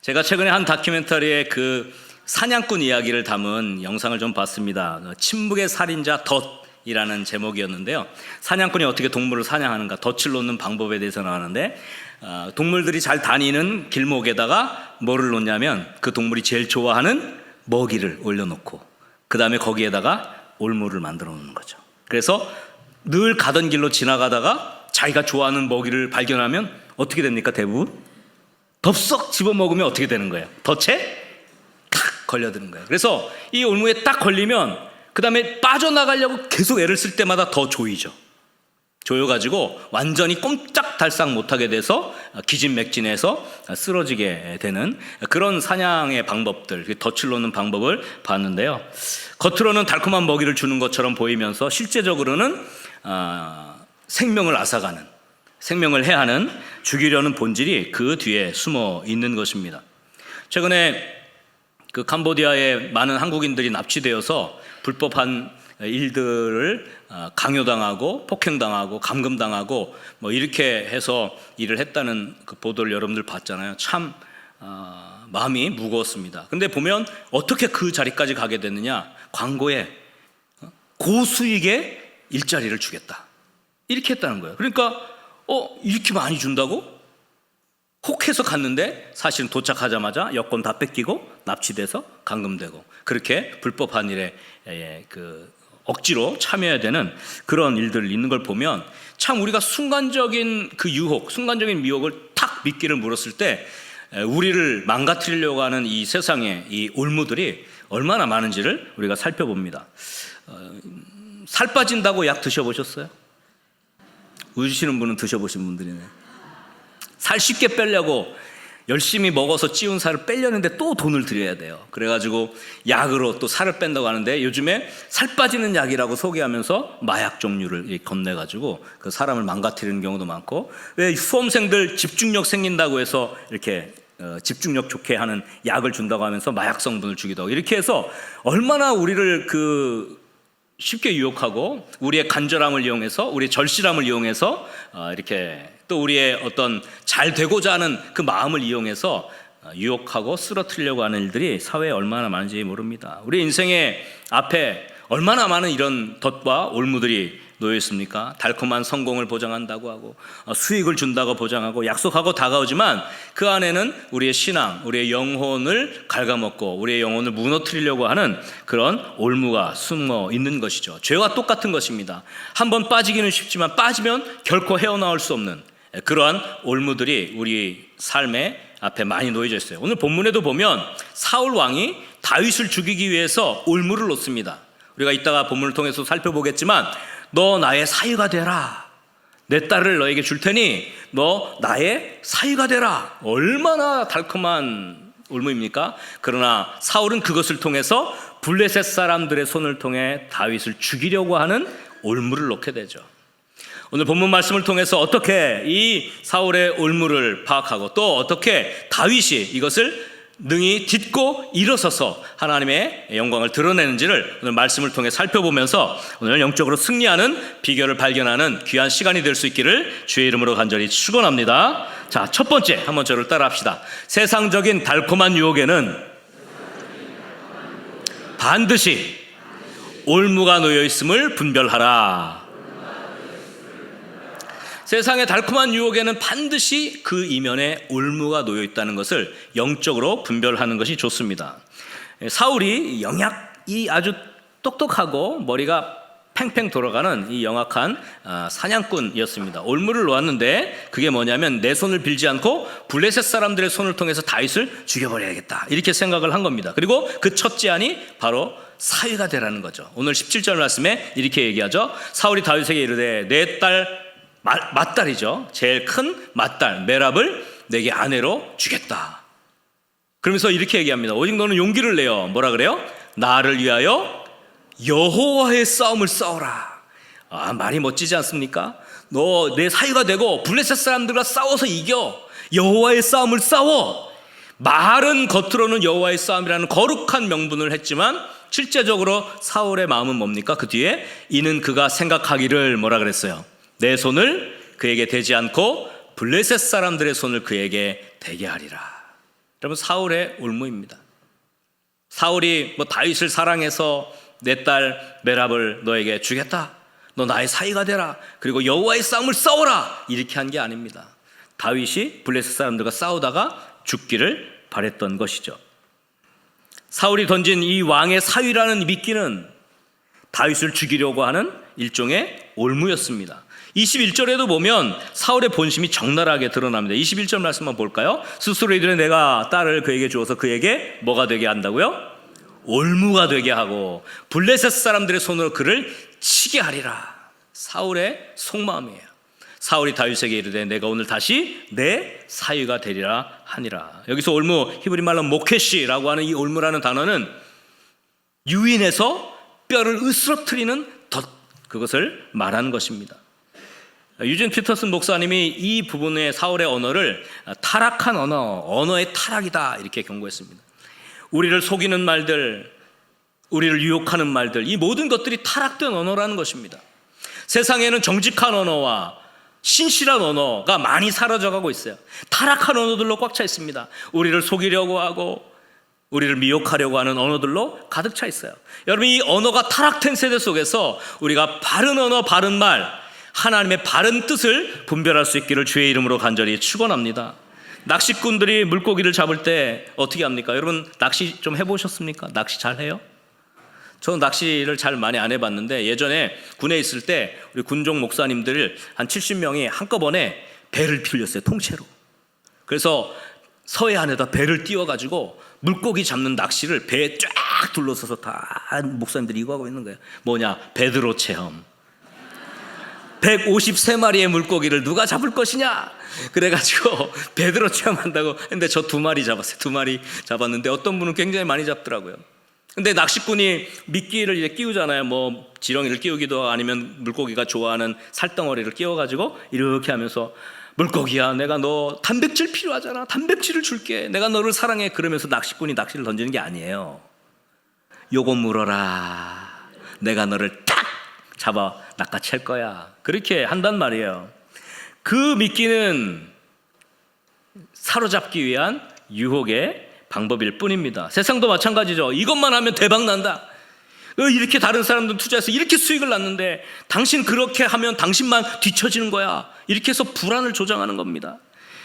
제가 최근에 한 다큐멘터리에 그 사냥꾼 이야기를 담은 영상을 좀 봤습니다. 침묵의 살인자 덫이라는 제목이었는데요. 사냥꾼이 어떻게 동물을 사냥하는가, 덫을 놓는 방법에 대해서 나왔는데, 동물들이 잘 다니는 길목에다가 뭐를 놓냐면 그 동물이 제일 좋아하는 먹이를 올려놓고 그 다음에 거기에다가 올무를 만들어 놓는 거죠. 그래서 늘 가던 길로 지나가다가 자기가 좋아하는 먹이를 발견하면 어떻게 됩니까? 대부분 덥석 집어먹으면 어떻게 되는 거예요? 덫에 탁 걸려드는 거예요. 그래서 이 올무에 딱 걸리면 그 다음에 빠져나가려고 계속 애를 쓸 때마다 더 조이죠. 조여가지고 완전히 꼼짝달싹 못하게 돼서 기진맥진해서 쓰러지게 되는 그런 사냥의 방법들, 덫을 놓는 방법을 봤는데요. 겉으로는 달콤한 먹이를 주는 것처럼 보이면서 실제적으로는 생명을 앗아가는, 생명을 해하는, 죽이려는 본질이 그 뒤에 숨어 있는 것입니다. 최근에 그 캄보디아에 많은 한국인들이 납치되어서 불법한 일들을 강요당하고 폭행당하고 감금당하고 뭐 이렇게 해서 일을 했다는 그 보도를 여러분들 봤잖아요. 참 마음이 무거웠습니다. 근데 보면 어떻게 그 자리까지 가게 됐느냐, 광고에 고수익의 일자리를 주겠다 이렇게 했다는 거예요. 그러니까 이렇게 많이 준다고? 혹해서 갔는데 사실은 도착하자마자 여권 다 뺏기고 납치돼서 감금되고 그렇게 불법한 일에 억지로 참여해야 되는 그런 일들 있는 걸 보면 참 우리가 순간적인 그 유혹, 순간적인 미혹을 탁 미끼를 물었을 때 우리를 망가뜨리려고 하는 이 세상의 이 올무들이 얼마나 많은지를 우리가 살펴봅니다. 살 빠진다고 약 드셔보셨어요? 우시는 분은 드셔보신 분들이네. 살 쉽게 빼려고 열심히 먹어서 찌운 살을 빼려는데 또 돈을 들여야 돼요. 그래가지고 약으로 또 살을 뺀다고 하는데 요즘에 살 빠지는 약이라고 소개하면서 마약 종류를 건네가지고 그 사람을 망가뜨리는 경우도 많고, 왜 수험생들 집중력 생긴다고 해서 이렇게 집중력 좋게 하는 약을 준다고 하면서 마약 성분을 주기도 하고, 이렇게 해서 얼마나 우리를 쉽게 유혹하고 우리의 간절함을 이용해서, 우리의 절실함을 이용해서 이렇게 또 우리의 어떤 잘 되고자 하는 그 마음을 이용해서 유혹하고 쓰러뜨리려고 하는 일들이 사회에 얼마나 많은지 모릅니다. 우리 인생의 앞에 얼마나 많은 이런 덫과 올무들이 놓여 있습니까? 달콤한 성공을 보장한다고 하고 수익을 준다고 보장하고 약속하고 다가오지만 그 안에는 우리의 신앙, 우리의 영혼을 갉아먹고 우리의 영혼을 무너뜨리려고 하는 그런 올무가 숨어 있는 것이죠. 죄와 똑같은 것입니다. 한번 빠지기는 쉽지만 빠지면 결코 헤어나올 수 없는 그러한 올무들이 우리 삶의 앞에 많이 놓여져 있어요. 오늘 본문에도 보면 사울 왕이 다윗을 죽이기 위해서 올무를 놓습니다. 우리가 이따가 본문을 통해서 살펴보겠지만 너 나의 사위가 되라, 내 딸을 너에게 줄 테니 너 나의 사위가 되라. 얼마나 달콤한 올무입니까? 그러나 사울은 그것을 통해서 블레셋 사람들의 손을 통해 다윗을 죽이려고 하는 올무를 놓게 되죠. 오늘 본문 말씀을 통해서 어떻게 이 사울의 올무를 파악하고 또 어떻게 다윗이 이것을 능히 딛고 일어서서 하나님의 영광을 드러내는지를 오늘 말씀을 통해 살펴보면서 오늘 영적으로 승리하는 비결을 발견하는 귀한 시간이 될 수 있기를 주의 이름으로 간절히 축원합니다. 자, 첫 번째, 한번 저를 따라 합시다. 세상적인 달콤한 유혹에는 반드시 올무가 놓여 있음을 분별하라. 세상의 달콤한 유혹에는 반드시 그 이면에 올무가 놓여 있다는 것을 영적으로 분별하는 것이 좋습니다. 사울이 영약이 아주 똑똑하고 머리가 팽팽 돌아가는 이 영악한 사냥꾼이었습니다. 올무를 놓았는데 그게 뭐냐면 내 손을 빌지 않고 블레셋 사람들의 손을 통해서 다윗을 죽여버려야겠다 이렇게 생각을 한 겁니다. 그리고 그 첫 제안이 바로 사위가 되라는 거죠. 오늘 17절 말씀에 이렇게 얘기하죠. 사울이 다윗에게 이르되 내 딸 맏딸이죠. 제일 큰 맏딸 메랍을 내게 아내로 주겠다. 그러면서 이렇게 얘기합니다. 오직 너는 용기를 내어 뭐라 그래요? 나를 위하여 여호와의 싸움을 싸워라. 말이 멋지지 않습니까? 너 내 사위가 되고 블레셋 사람들과 싸워서 이겨. 여호와의 싸움을 싸워. 말은 겉으로는 여호와의 싸움이라는 거룩한 명분을 했지만 실제적으로 사울의 마음은 뭡니까? 그 뒤에 이는 그가 생각하기를 뭐라 그랬어요? 내 손을 그에게 대지 않고 블레셋 사람들의 손을 그에게 대게 하리라. 여러분, 사울의 올무입니다. 사울이 다윗을 사랑해서 내 딸 메랍을 너에게 주겠다, 너 나의 사위가 되라, 그리고 여호와의 싸움을 싸워라, 이렇게 한 게 아닙니다. 다윗이 블레셋 사람들과 싸우다가 죽기를 바랬던 것이죠. 사울이 던진 이 왕의 사위라는 미끼는 다윗을 죽이려고 하는 일종의 올무였습니다. 21절에도 보면 사울의 본심이 적나라하게 드러납니다. 21절 말씀만 볼까요? 스스로 이르되 내가 딸을 그에게 주어서 그에게 뭐가 되게 한다고요? 올무가 되게 하고 블레셋 사람들의 손으로 그를 치게 하리라. 사울의 속마음이에요. 사울이 다윗에게 이르되 내가 오늘 다시 내 사위가 되리라 하니라. 여기서 올무, 히브리 말로 모케시라고 하는 이 올무라는 단어는 유인해서 뼈를 으스러뜨리는 덫, 그것을 말하는 것입니다. 유진 피터슨 목사님이 이 부분의 사울의 언어를 타락한 언어의 타락이다, 이렇게 경고했습니다. 우리를 속이는 말들, 우리를 유혹하는 말들, 이 모든 것들이 타락된 언어라는 것입니다. 세상에는 정직한 언어와 신실한 언어가 많이 사라져가고 있어요. 타락한 언어들로 꽉 차 있습니다. 우리를 속이려고 하고 우리를 미혹하려고 하는 언어들로 가득 차 있어요. 여러분, 이 언어가 타락된 세대 속에서 우리가 바른 언어, 바른 말, 하나님의 바른 뜻을 분별할 수 있기를 주의 이름으로 간절히 축원합니다. 낚시꾼들이 물고기를 잡을 때 어떻게 합니까? 여러분, 낚시 좀 해보셨습니까? 낚시 잘 해요? 저는 낚시를 잘 많이 안 해봤는데, 예전에 군에 있을 때 우리 군종 목사님들 한 70명이 한꺼번에 배를 빌렸어요, 통째로. 그래서 서해 안에다 배를 띄워가지고 물고기 잡는 낚시를 배에 쫙 둘러서서 다 목사님들이 이거 하고 있는 거예요. 뭐냐? 베드로 체험. 153마리의 물고기를 누가 잡을 것이냐? 그래가지고 베드로 체험한다고 했는데 저 2마리 잡았어요. 2마리 잡았는데 어떤 분은 굉장히 많이 잡더라고요. 근데 낚시꾼이 미끼를 이제 끼우잖아요. 뭐 지렁이를 끼우기도 아니면 물고기가 좋아하는 살덩어리를 끼워가지고 이렇게 하면서 물고기야, 내가 너 단백질 필요하잖아, 단백질을 줄게, 내가 너를 사랑해, 그러면서 낚시꾼이 낚시를 던지는 게 아니에요. 요거 물어라, 내가 너를 탁 잡아 낚아챌 거야, 그렇게 한단 말이에요. 그 미끼는 사로잡기 위한 유혹의 방법일 뿐입니다. 세상도 마찬가지죠. 이것만 하면 대박 난다, 이렇게 다른 사람들 투자해서 이렇게 수익을 났는데 당신 그렇게 하면 당신만 뒤처지는 거야, 이렇게 해서 불안을 조장하는 겁니다.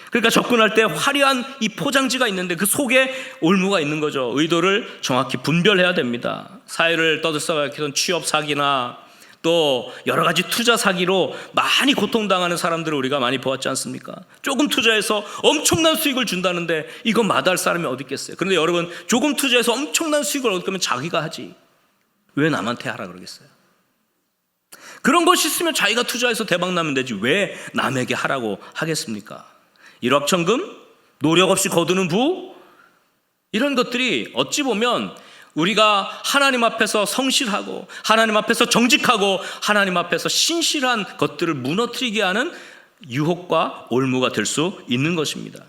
그러니까 접근할 때 화려한 이 포장지가 있는데 그 속에 올무가 있는 거죠. 의도를 정확히 분별해야 됩니다. 사회를 떠들썩하게 취업 사기나 또 여러 가지 투자 사기로 많이 고통당하는 사람들을 우리가 많이 보았지 않습니까? 조금 투자해서 엄청난 수익을 준다는데 이건 마다할 사람이 어디 있겠어요? 그런데 여러분, 조금 투자해서 엄청난 수익을 얻을 거면 자기가 하지, 왜 남한테 하라 그러겠어요? 그런 것이 있으면 자기가 투자해서 대박 나면 되지 왜 남에게 하라고 하겠습니까? 일확천금, 노력 없이 거두는 부, 이런 것들이 어찌 보면 우리가 하나님 앞에서 성실하고 하나님 앞에서 정직하고 하나님 앞에서 신실한 것들을 무너뜨리게 하는 유혹과 올무가 될 수 있는 것입니다.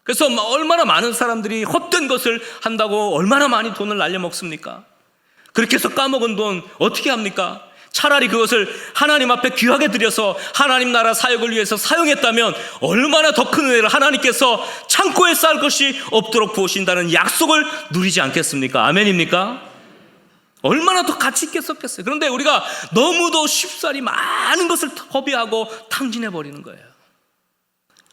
그래서 얼마나 많은 사람들이 헛된 것을 한다고 얼마나 많이 돈을 날려먹습니까? 그렇게 해서 까먹은 돈 어떻게 합니까? 차라리 그것을 하나님 앞에 귀하게 드려서 하나님 나라 사역을 위해서 사용했다면 얼마나 더 큰 은혜를 하나님께서 창고에 쌓을 것이 없도록 부으신다는 약속을 누리지 않겠습니까? 아멘입니까? 얼마나 더 가치 있게 썼겠어요. 그런데 우리가 너무도 쉽사리 많은 것을 허비하고 탕진해버리는 거예요.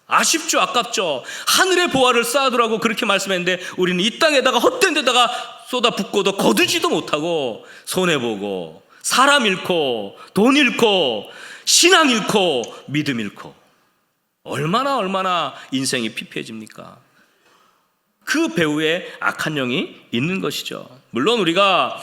아쉽죠, 아깝죠. 하늘의 보화를 쌓아두라고 그렇게 말씀했는데 우리는 이 땅에다가 헛된 데다가 쏟아붓고도 거두지도 못하고 손해보고 사람 잃고 돈 잃고 신앙 잃고 믿음 잃고 얼마나 인생이 피폐해집니까? 그 배후에 악한 영이 있는 것이죠. 물론 우리가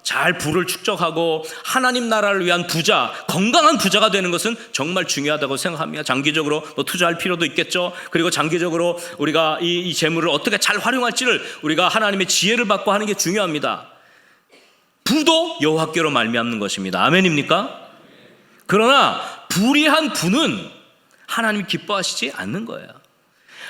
잘 부를 축적하고 하나님 나라를 위한 부자, 건강한 부자가 되는 것은 정말 중요하다고 생각합니다. 장기적으로 투자할 필요도 있겠죠. 그리고 장기적으로 우리가 이 재물을 어떻게 잘 활용할지를 우리가 하나님의 지혜를 받고 하는 게 중요합니다. 부도 여호와께로 말미암는 것입니다. 아멘입니까? 그러나 불의한 부는 하나님이 기뻐하시지 않는 거예요.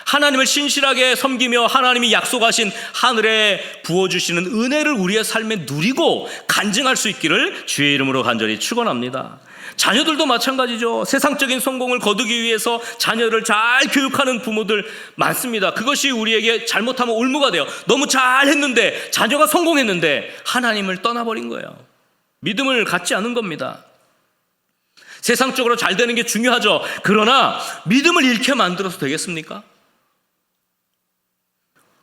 하나님을 신실하게 섬기며 하나님이 약속하신 하늘에 부어주시는 은혜를 우리의 삶에 누리고 간증할 수 있기를 주의 이름으로 간절히 축원합니다. 자녀들도 마찬가지죠. 세상적인 성공을 거두기 위해서 자녀를 잘 교육하는 부모들 많습니다. 그것이 우리에게 잘못하면 올무가 돼요. 너무 잘했는데, 자녀가 성공했는데 하나님을 떠나버린 거예요. 믿음을 갖지 않은 겁니다. 세상적으로 잘 되는 게 중요하죠. 그러나 믿음을 잃게 만들어서 되겠습니까?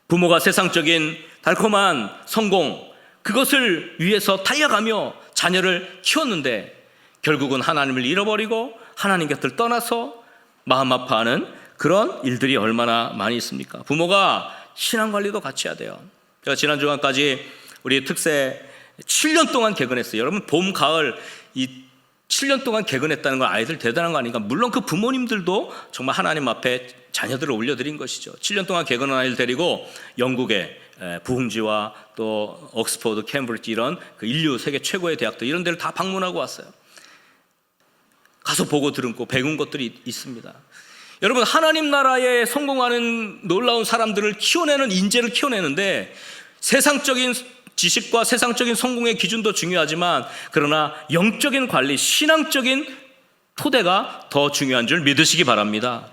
부모가 세상적인 달콤한 성공, 그것을 위해서 달려가며 자녀를 키웠는데 결국은 하나님을 잃어버리고 하나님 곁을 떠나서 마음 아파하는 그런 일들이 얼마나 많이 있습니까? 부모가 신앙관리도 같이 해야 돼요. 제가 지난 주간까지 우리 특세 7년 동안 개근했어요. 여러분, 봄, 가을 이 7년 동안 개근했다는 건 아이들 대단한 거 아닌가? 물론 그 부모님들도 정말 하나님 앞에 자녀들을 올려드린 것이죠. 7년 동안 개근한 아이를 데리고 영국의 부흥지와 또 옥스퍼드, 캠브리지 이런 그 인류 세계 최고의 대학들 이런 데를 다 방문하고 왔어요. 가서 보고 들은 거 배운 것들이 있습니다. 여러분, 하나님 나라에 성공하는 놀라운 사람들을 키워내는 인재를 키워내는데 세상적인 지식과 세상적인 성공의 기준도 중요하지만 그러나 영적인 관리, 신앙적인 토대가 더 중요한 줄 믿으시기 바랍니다.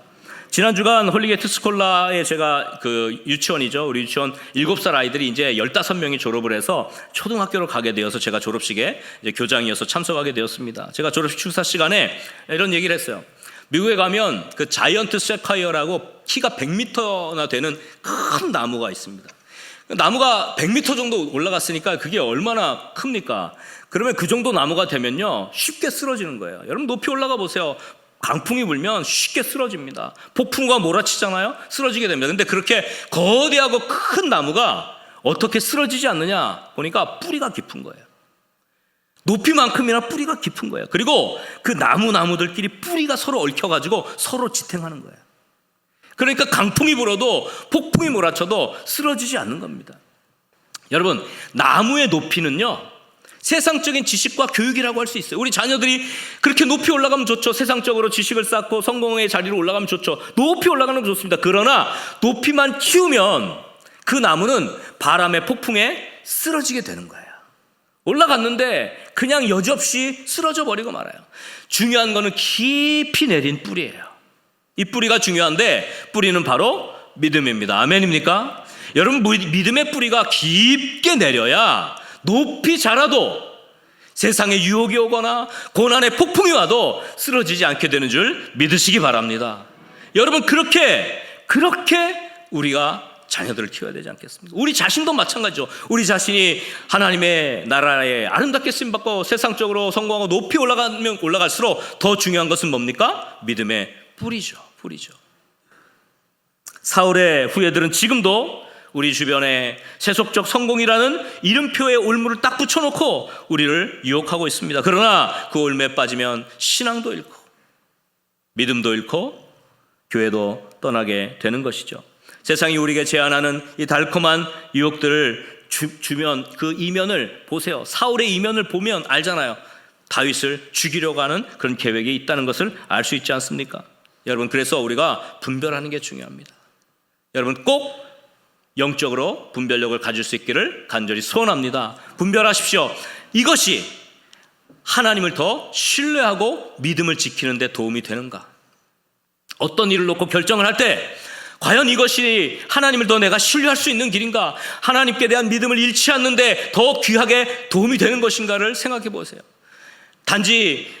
지난 주간 홀리게이트 스콜라에 제가 그 유치원이죠. 우리 유치원 7살 아이들이 이제 15명이 졸업을 해서 초등학교로 가게 되어서 제가 졸업식에 이제 교장이어서 참석하게 되었습니다. 제가 졸업식 축사 시간에 이런 얘기를 했어요. 미국에 가면 그 자이언트 세콰이어라고 키가 100m나 되는 큰 나무가 있습니다. 나무가 100m 정도 올라갔으니까 그게 얼마나 큽니까? 그러면 그 정도 나무가 되면요 쉽게 쓰러지는 거예요. 여러분, 높이 올라가 보세요. 강풍이 불면 쉽게 쓰러집니다. 폭풍과 몰아치잖아요. 쓰러지게 됩니다. 근데 그렇게 거대하고 큰 나무가 어떻게 쓰러지지 않느냐 보니까 뿌리가 깊은 거예요. 높이만큼이나 뿌리가 깊은 거예요. 그리고 그 나무들끼리 뿌리가 서로 얽혀가지고 서로 지탱하는 거예요. 그러니까 강풍이 불어도 폭풍이 몰아쳐도 쓰러지지 않는 겁니다. 여러분, 나무의 높이는요 세상적인 지식과 교육이라고 할 수 있어요. 우리 자녀들이 그렇게 높이 올라가면 좋죠. 세상적으로 지식을 쌓고 성공의 자리로 올라가면 좋죠. 높이 올라가는 건 좋습니다. 그러나 높이만 키우면 그 나무는 바람에 폭풍에 쓰러지게 되는 거예요. 올라갔는데 그냥 여지없이 쓰러져 버리고 말아요. 중요한 거는 깊이 내린 뿌리예요. 이 뿌리가 중요한데 뿌리는 바로 믿음입니다. 아멘입니까? 여러분, 믿음의 뿌리가 깊게 내려야 높이 자라도 세상에 유혹이 오거나 고난의 폭풍이 와도 쓰러지지 않게 되는 줄 믿으시기 바랍니다. 여러분, 그렇게 우리가 자녀들을 키워야 되지 않겠습니까? 우리 자신도 마찬가지죠. 우리 자신이 하나님의 나라에 아름답게 쓰임받고 세상적으로 성공하고 높이 올라가면 올라갈수록 더 중요한 것은 뭡니까? 믿음의 뿌리죠. 사울의 후예들은 지금도 우리 주변에 세속적 성공이라는 이름표에 올무를 딱 붙여놓고 우리를 유혹하고 있습니다. 그러나 그 올무에 빠지면 신앙도 잃고 믿음도 잃고 교회도 떠나게 되는 것이죠. 세상이 우리에게 제안하는 이 달콤한 유혹들을 주면 그 이면을 보세요. 사울의 이면을 보면 알잖아요. 다윗을 죽이려고 하는 그런 계획이 있다는 것을 알 수 있지 않습니까? 여러분, 그래서 우리가 분별하는 게 중요합니다. 여러분, 꼭 영적으로 분별력을 가질 수 있기를 간절히 소원합니다. 분별하십시오. 이것이 하나님을 더 신뢰하고 믿음을 지키는 데 도움이 되는가? 어떤 일을 놓고 결정을 할 때 과연 이것이 하나님을 더 내가 신뢰할 수 있는 길인가? 하나님께 대한 믿음을 잃지 않는데 더 귀하게 도움이 되는 것인가를 생각해 보세요. 단지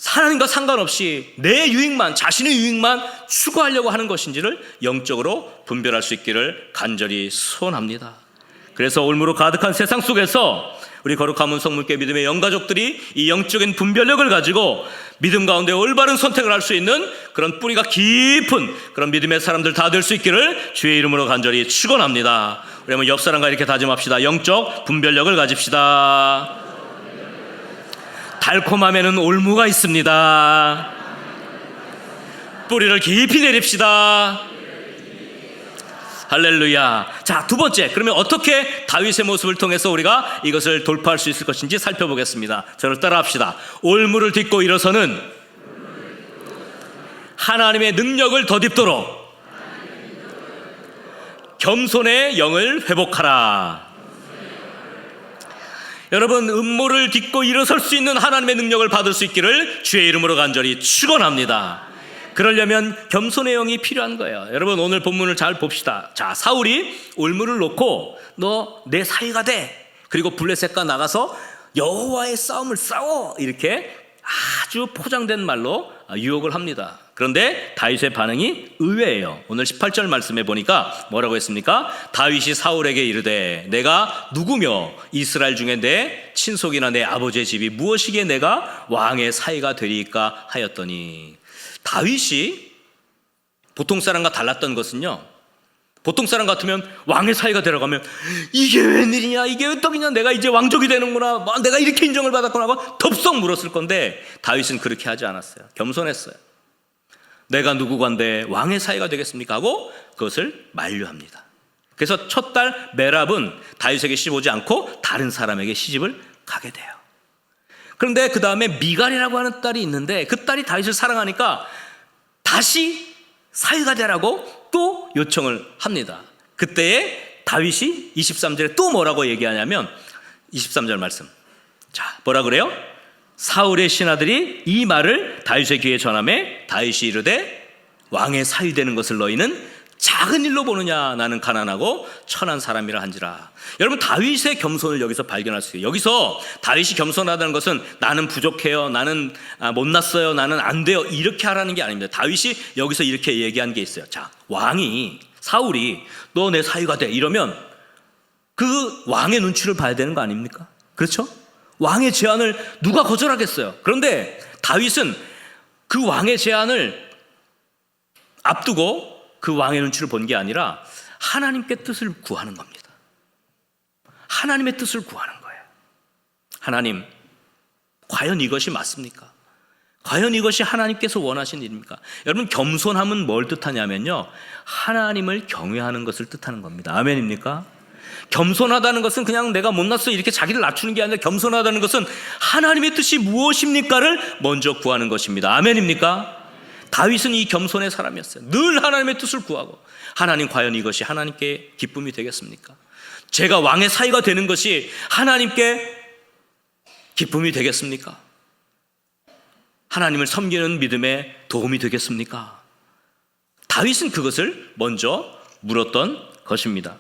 하나님과 상관없이 내 유익만, 자신의 유익만 추구하려고 하는 것인지를 영적으로 분별할 수 있기를 간절히 소원합니다. 그래서 올무로 가득한 세상 속에서 우리 거룩한 문성문교회 믿음의 영가족들이 이 영적인 분별력을 가지고 믿음 가운데 올바른 선택을 할 수 있는 그런 뿌리가 깊은 그런 믿음의 사람들 다 될 수 있기를 주의 이름으로 간절히 축원합니다. 우리 한번 옆 사람과 이렇게 다짐합시다. 영적 분별력을 가집시다. 달콤함에는 올무가 있습니다. 뿌리를 깊이 내립시다. 할렐루야. 자, 두 번째, 그러면 어떻게 다윗의 모습을 통해서 우리가 이것을 돌파할 수 있을 것인지 살펴보겠습니다. 저를 따라합시다. 올무를 딛고 일어서는 하나님의 능력을 덧입도록 겸손의 영을 회복하라. 여러분, 음모를 딛고 일어설 수 있는 하나님의 능력을 받을 수 있기를 주의 이름으로 간절히 축원합니다. 그러려면 겸손의 영이 필요한 거예요. 여러분, 오늘 본문을 잘 봅시다. 자, 사울이 올무를 놓고 너 내 사이가 돼, 그리고 블레셋과 나가서 여호와의 싸움을 싸워, 이렇게 아주 포장된 말로 유혹을 합니다. 그런데 다윗의 반응이 의외예요. 오늘 18절 말씀에 보니까 뭐라고 했습니까? 다윗이 사울에게 이르되 내가 누구며 이스라엘 중에 내 친속이나 내 아버지의 집이 무엇이기에 내가 왕의 사이가 되리까 하였더니, 다윗이 보통 사람과 달랐던 것은요, 보통 사람 같으면 왕의 사이가 되라고 이게 웬일이냐, 이게 왜 떡이냐, 내가 이제 왕족이 되는구나, 내가 이렇게 인정을 받았구나 하고 덥석 물었을 건데, 다윗은 그렇게 하지 않았어요. 겸손했어요. 내가 누구간데 왕의 사이가 되겠습니까 하고 그것을 만류합니다. 그래서 첫 딸 메랍은 다윗에게 시집 오지 않고 다른 사람에게 시집을 가게 돼요. 그런데 그 다음에 미갈이라고 하는 딸이 있는데, 그 딸이 다윗을 사랑하니까 다시 사위가 되라고 또 요청을 합니다. 그때에 다윗이 23절에 또 뭐라고 얘기하냐면, 23절 말씀, 자 뭐라 그래요? 사울의 신하들이 이 말을 다윗의 귀에 전하매 다윗이 이르되 왕의 사위 되는 것을 너희는 작은 일로 보느냐, 나는 가난하고 천한 사람이라 한지라. 여러분, 다윗의 겸손을 여기서 발견할 수 있어요. 여기서 다윗이 겸손하다는 것은 나는 부족해요, 나는 못났어요, 나는 안 돼요, 이렇게 하라는 게 아닙니다. 다윗이 여기서 이렇게 얘기한 게 있어요. 자, 왕이, 사울이 너 내 사위가 돼 이러면 그 왕의 눈치를 봐야 되는 거 아닙니까? 그렇죠? 왕의 제안을 누가 거절하겠어요? 그런데 다윗은 그 왕의 제안을 앞두고 그 왕의 눈치를 본 게 아니라 하나님께 뜻을 구하는 겁니다. 하나님의 뜻을 구하는 거예요. 하나님, 과연 이것이 맞습니까? 과연 이것이 하나님께서 원하신 일입니까? 여러분, 겸손함은 뭘 뜻하냐면요, 하나님을 경외하는 것을 뜻하는 겁니다. 아멘입니까? 겸손하다는 것은 그냥 내가 못났어 이렇게 자기를 낮추는 게 아니라, 겸손하다는 것은 하나님의 뜻이 무엇입니까를 먼저 구하는 것입니다. 아멘입니까? 다윗은 이 겸손의 사람이었어요. 늘 하나님의 뜻을 구하고, 하나님, 과연 이것이 하나님께 기쁨이 되겠습니까? 제가 왕의 사위가 되는 것이 하나님께 기쁨이 되겠습니까? 하나님을 섬기는 믿음에 도움이 되겠습니까? 다윗은 그것을 먼저 물었던 것입니다.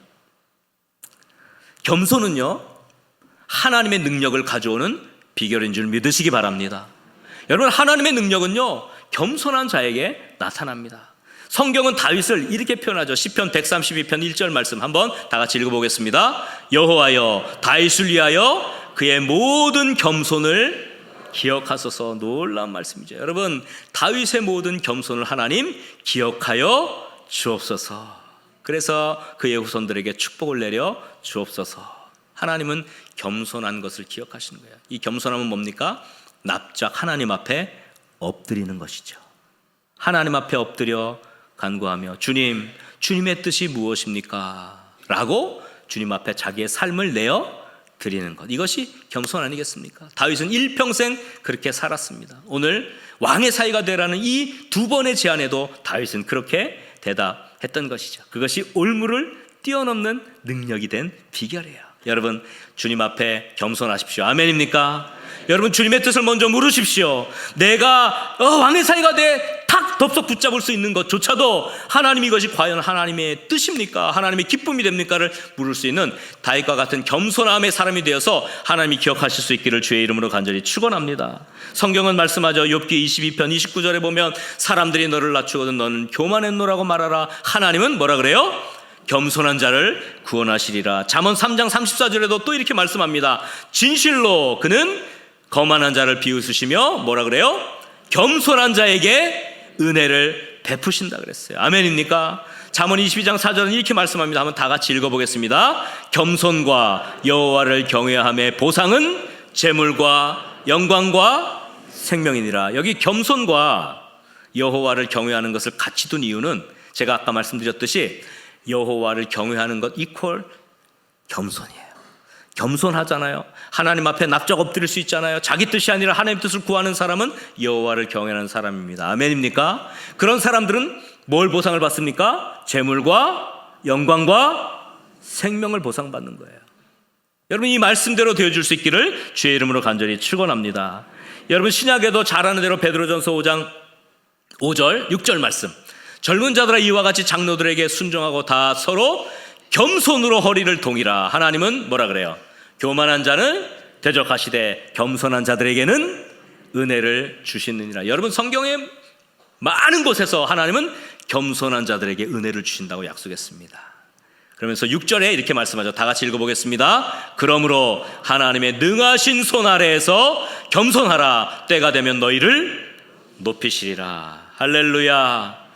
겸손은요, 하나님의 능력을 가져오는 비결인 줄 믿으시기 바랍니다. 여러분, 하나님의 능력은요, 겸손한 자에게 나타납니다. 성경은 다윗을 이렇게 표현하죠. 시편 132편 1절 말씀 한번 다 같이 읽어보겠습니다. 여호와여, 다윗을 위하여 그의 모든 겸손을 기억하소서. 놀라운 말씀이죠. 여러분, 다윗의 모든 겸손을 하나님 기억하여 주옵소서. 그래서 그의 후손들에게 축복을 내려 주옵소서. 하나님은 겸손한 것을 기억하시는 거예요. 이 겸손함은 뭡니까? 납작 하나님 앞에 엎드리는 것이죠. 하나님 앞에 엎드려 간구하며, 주님, 주님의 뜻이 무엇입니까? 라고 주님 앞에 자기의 삶을 내어 드리는 것, 이것이 겸손 아니겠습니까? 다윗은 일평생 그렇게 살았습니다. 오늘 왕의 사위가 되라는 이 두 번의 제안에도 다윗은 그렇게 대답했던 것이죠. 그것이 올무를 뛰어넘는 능력이 된 비결이에요. 여러분, 주님 앞에 겸손하십시오. 아멘입니까? 여러분, 주님의 뜻을 먼저 물으십시오. 내가 왕의 사위가 돼 탁 덥석 붙잡을 수 있는 것조차도 하나님, 이것이 과연 하나님의 뜻입니까? 하나님의 기쁨이 됩니까를 물을 수 있는 다윗과 같은 겸손함의 사람이 되어서 하나님이 기억하실 수 있기를 주의 이름으로 간절히 축원합니다. 성경은 말씀하죠. 욥기 22편 29절에 보면 사람들이 너를 낮추거든 너는 교만했노라고 말하라. 하나님은 뭐라 그래요? 겸손한 자를 구원하시리라. 잠언 3장 34절에도 또 이렇게 말씀합니다. 진실로 그는 거만한 자를 비웃으시며 뭐라 그래요? 겸손한 자에게 은혜를 베푸신다 그랬어요. 아멘입니까? 잠언 22장 4절은 이렇게 말씀합니다. 한번 다 같이 읽어보겠습니다. 겸손과 여호와를 경외함의 보상은 재물과 영광과 생명이니라. 여기 겸손과 여호와를 경외하는 것을 같이 둔 이유는 제가 아까 말씀드렸듯이 여호와를 경외하는 것 이퀄 겸손이에요. 겸손하잖아요. 하나님 앞에 납작 엎드릴 수 있잖아요. 자기 뜻이 아니라 하나님 뜻을 구하는 사람은 여호와를 경외하는 사람입니다. 아멘입니까? 그런 사람들은 뭘 보상을 받습니까? 재물과 영광과 생명을 보상받는 거예요. 여러분 이 말씀대로 되어줄 수 있기를 주의 이름으로 간절히 축원합니다. 여러분 신약에도 잘 아는 대로 베드로전서 5장 5절 6절 말씀, 젊은 자들아 이와 같이 장로들에게 순종하고 다 서로 겸손으로 허리를 동이라. 하나님은 뭐라 그래요? 교만한 자는 대적하시되 겸손한 자들에게는 은혜를 주시느니라. 여러분 성경의 많은 곳에서 하나님은 겸손한 자들에게 은혜를 주신다고 약속했습니다. 그러면서 6절에 이렇게 말씀하죠. 다 같이 읽어보겠습니다. 그러므로 하나님의 능하신 손 아래에서 겸손하라. 때가 되면 너희를 높이시리라. 할렐루야.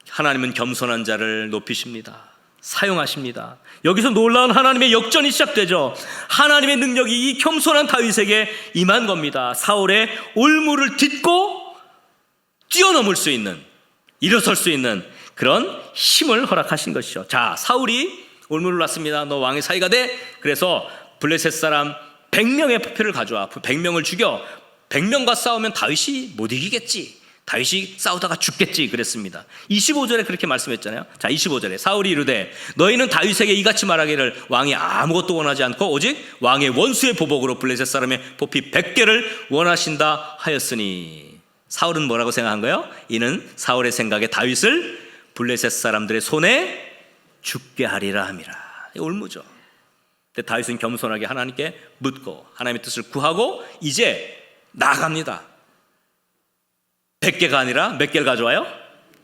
하나님은 겸손한 자를 높이십니다. 사용하십니다. 여기서 놀라운 하나님의 역전이 시작되죠. 하나님의 능력이 이 겸손한 다윗에게 임한 겁니다. 사울의 올무를 딛고 뛰어넘을 수 있는, 일어설 수 있는 그런 힘을 허락하신 것이죠. 자, 사울이 올무를 놨습니다. 너 왕의 사이가 돼. 그래서 블레셋 사람 100명의 표를 가져와. 100명을 죽여. 100명과 싸우면 다윗이 못 이기겠지. 다윗이 싸우다가 죽겠지 그랬습니다. 25절에 그렇게 말씀했잖아요. 자, 25절에 사울이 이르되 너희는 다윗에게 이같이 말하기를 왕이 아무것도 원하지 않고 오직 왕의 원수의 보복으로 블레셋 사람의 포피 100개를 원하신다 하였으니. 사울은 뭐라고 생각한 거예요? 이는 사울의 생각에 다윗을 블레셋 사람들의 손에 죽게 하리라 함이라. 올무죠. 근데 다윗은 겸손하게 하나님께 묻고 하나님의 뜻을 구하고 이제 나아갑니다. 100개가 아니라 몇 개를 가져와요?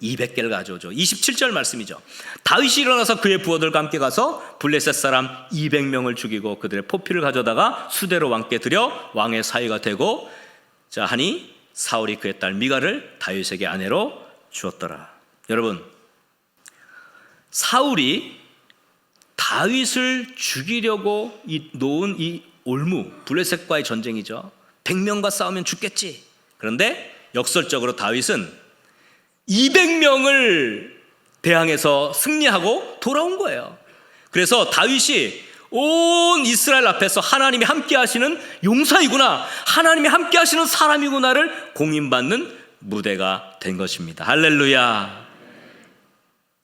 200개를 가져오죠. 27절 말씀이죠. 다윗이 일어나서 그의 부하들과 함께 가서 블레셋 사람 200명을 죽이고 그들의 포피를 가져다가 수대로 왕께 드려 왕의 사위가 되고, 자 하니 사울이 그의 딸 미갈을 다윗에게 아내로 주었더라. 여러분, 사울이 다윗을 죽이려고 놓은 이 올무, 블레셋과의 전쟁이죠. 100명과 싸우면 죽겠지. 그런데 역설적으로 다윗은 200명을 대항해서 승리하고 돌아온 거예요. 그래서 다윗이 온 이스라엘 앞에서 하나님이 함께 하시는 용사이구나, 하나님이 함께 하시는 사람이구나를 공인받는 무대가 된 것입니다. 할렐루야.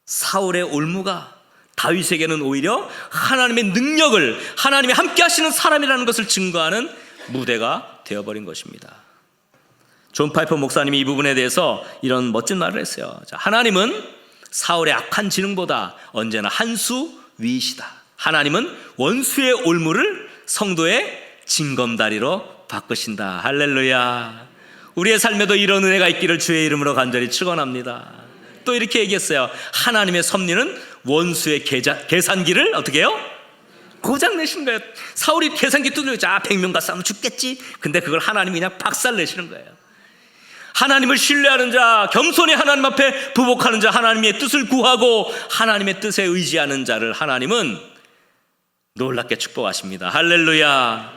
사울의 올무가 다윗에게는 오히려 하나님의 능력을, 하나님이 함께 하시는 사람이라는 것을 증거하는 무대가 되어버린 것입니다. 존 파이퍼 목사님이 이 부분에 대해서 이런 멋진 말을 했어요. 자, 하나님은 사울의 악한 지능보다 언제나 한 수 위이시다. 하나님은 원수의 올무를 성도의 징검다리로 바꾸신다. 할렐루야. 우리의 삶에도 이런 은혜가 있기를 주의 이름으로 간절히 축원합니다. 또 이렇게 얘기했어요. 하나님의 섭리는 원수의 계산기를 어떻게 해요? 고장내시는 거예요. 사울이 계산기 두드려, 자 100명과 싸우면 죽겠지. 근데 그걸 하나님이 그냥 박살내시는 거예요. 하나님을 신뢰하는 자, 겸손히 하나님 앞에 부복하는 자, 하나님의 뜻을 구하고 하나님의 뜻에 의지하는 자를 하나님은 놀랍게 축복하십니다. 할렐루야.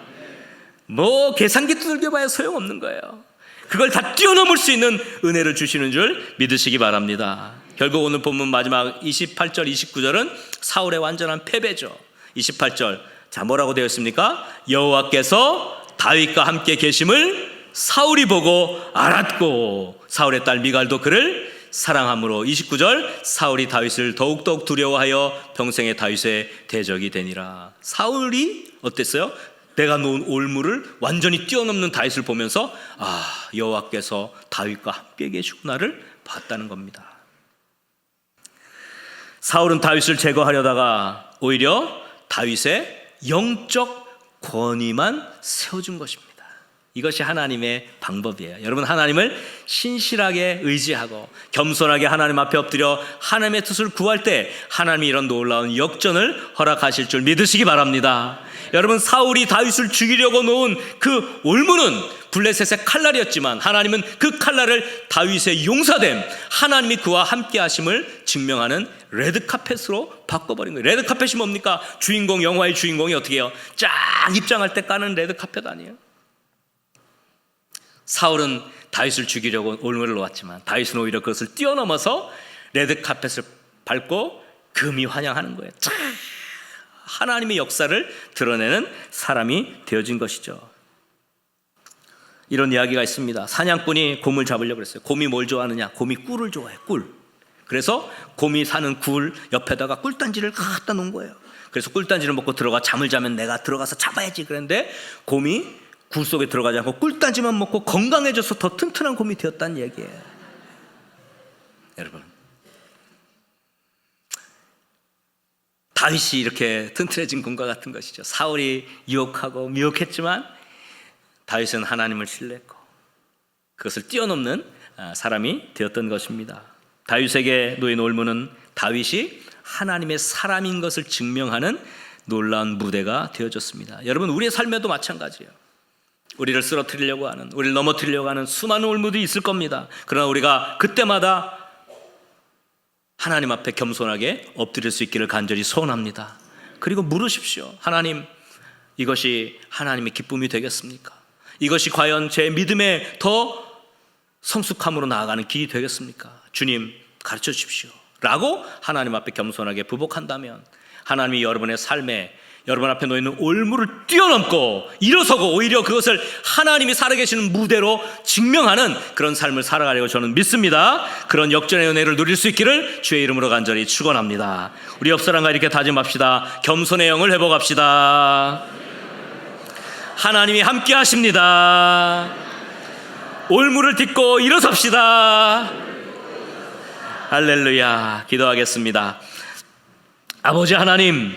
뭐 계산기 두들겨봐야 소용없는 거예요. 그걸 다 뛰어넘을 수 있는 은혜를 주시는 줄 믿으시기 바랍니다. 결국 오늘 본문 마지막 28절 29절은 사울의 완전한 패배죠. 28절, 자 뭐라고 되어 있습니까? 여호와께서 다윗과 함께 계심을 사울이 보고 알았고 사울의 딸 미갈도 그를 사랑함으로. 29절, 사울이 다윗을 더욱더욱 두려워하여 평생에 다윗의 대적이 되니라. 사울이 어땠어요? 내가 놓은 올무를 완전히 뛰어넘는 다윗을 보면서 아, 여호와께서 다윗과 함께 계시구나를 봤다는 겁니다. 사울은 다윗을 제거하려다가 오히려 다윗의 영적 권위만 세워준 것입니다. 이것이 하나님의 방법이에요. 여러분, 하나님을 신실하게 의지하고 겸손하게 하나님 앞에 엎드려 하나님의 뜻을 구할 때 하나님이 이런 놀라운 역전을 허락하실 줄 믿으시기 바랍니다. 여러분, 사울이 다윗을 죽이려고 놓은 그 올무는 블레셋의 칼날이었지만 하나님은 그 칼날을 다윗의 용사됨, 하나님이 그와 함께 하심을 증명하는 레드카펫으로 바꿔버린 거예요. 레드카펫이 뭡니까? 주인공, 영화의 주인공이 어떻게 해요? 쫙 입장할 때 까는 레드카펫 아니에요? 사울은 다윗을 죽이려고 올무를 놓았지만 다윗은 오히려 그것을 뛰어넘어서 레드카펫을 밟고 금이 환영하는 거예요. 쫙 하나님의 역사를 드러내는 사람이 되어진 것이죠. 이런 이야기가 있습니다. 사냥꾼이 곰을 잡으려고 그랬어요. 곰이 뭘 좋아하느냐? 곰이 꿀을 좋아해요. 꿀. 그래서 곰이 사는 굴 옆에다가 꿀단지를 갖다 놓은 거예요. 그래서 꿀단지를 먹고 들어가 잠을 자면 내가 들어가서 잡아야지 그랬는데 곰이 굴 속에 들어가지 않고 꿀단지만 먹고 건강해져서 더 튼튼한 곰이 되었다는 얘기예요. 여러분, 다윗이 이렇게 튼튼해진 곰과 같은 것이죠. 사울이 유혹하고 미혹했지만 다윗은 하나님을 신뢰했고 그것을 뛰어넘는 사람이 되었던 것입니다. 다윗에게 놓인 올무는 다윗이 하나님의 사람인 것을 증명하는 놀라운 무대가 되어졌습니다. 여러분, 우리의 삶에도 마찬가지예요. 우리를 쓰러뜨리려고 하는, 우리를 넘어뜨리려고 하는 수많은 올무들이 있을 겁니다. 그러나 우리가 그때마다 하나님 앞에 겸손하게 엎드릴 수 있기를 간절히 소원합니다. 그리고 물으십시오. 하나님, 이것이 하나님의 기쁨이 되겠습니까? 이것이 과연 제 믿음에 더 성숙함으로 나아가는 길이 되겠습니까? 주님, 가르쳐 주십시오 라고 하나님 앞에 겸손하게 부복한다면 하나님이 여러분의 삶에 여러분 앞에 놓여있는 올무를 뛰어넘고 일어서고 오히려 그것을 하나님이 살아계시는 무대로 증명하는 그런 삶을 살아가려고 저는 믿습니다. 그런 역전의 은혜를 누릴 수 있기를 주의 이름으로 간절히 축원합니다. 우리 옆 사람과 이렇게 다짐합시다. 겸손의 영을 회복합시다. 하나님이 함께 하십니다. 올무를 딛고 일어섭시다. 할렐루야. 기도하겠습니다. 아버지 하나님,